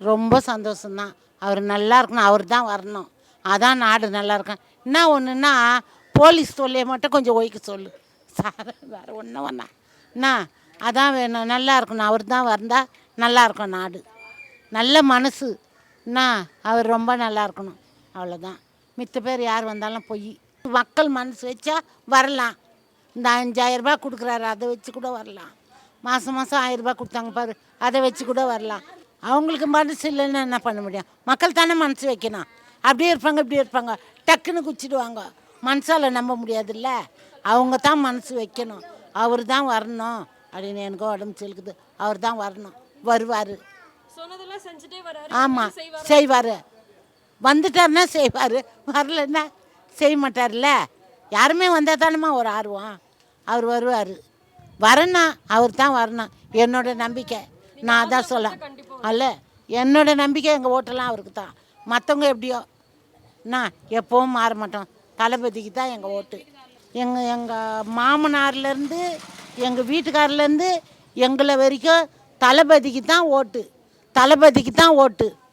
ரொம்ப சந்தோஷம்தான். அவர் நல்லா இருக்கணும், அவர் தான் வரணும். அதான் நாடு நல்லா இருக்கும். என்ன ஒன்றுன்னா போலீஸ் தொல்லையை மட்டும் கொஞ்சம் ஒழிக்க சொல்லு சார், வேறு ஒன்றும் வேணாம். என்ன அதான் வேணும், நல்லா இருக்கணும். அவர் தான் வந்தால் நல்லா இருக்கும் நாடு. நல்ல மனசு என்ன, அவர் ரொம்ப நல்லா இருக்கணும், அவ்வளோதான். மித்த பேர் யார் வந்தாலும் பொய். மக்கள் மனசு வச்சா வரலாம். இந்த 5000 கொடுக்குறாரு, அதை வச்சு கூட வரலாம். மாதம் மாதம் 1000 கொடுத்தாங்க பாரு, அதை வச்சு கூட வரலாம். அவங்களுக்கு மனசு இல்லைன்னு என்ன பண்ண முடியும்? மக்கள் தானே மனசு வைக்கணும். அப்படியே இருப்பாங்க இப்படியே இருப்பாங்க, டக்குன்னு குச்சிடுவாங்க. மனசால் நம்ப முடியாதுல்ல. அவங்க தான் மனசு வைக்கணும். அவர் தான் வரணும் அப்படின்னு எனக்கு உடம்பு செலுக்குது. அவர் தான் வரணும், வருவார். ஆமாம், செய்வார். வந்துட்டாருன்னா செய்வார், வரலன்னா செய்ய மாட்டார்ல. யாருமே வந்தால் தானேம்மா ஒரு ஆர்வம். அவர் வருவார், வரணும், அவர் தான் வரணும். என்னோட நம்பிக்கை, நான் அதான் சொல்ல அல்ல. என்னோட நம்பிக்கை, எங்கள் ஓட்டெல்லாம் அவருக்கு தான். மற்றவங்க எப்படியோ நான் எப்போவும் மாற மாட்டோம். தளபதிக்கு தான் எங்கள் ஓட்டு. எங்கள் மாமனார்லேருந்து எங்கள் வீட்டுக்காரிலேருந்து எங்களை வரைக்கும் தளபதிக்கு தான் ஓட்டு. தளபதிக்கு தான் ஓட்டு.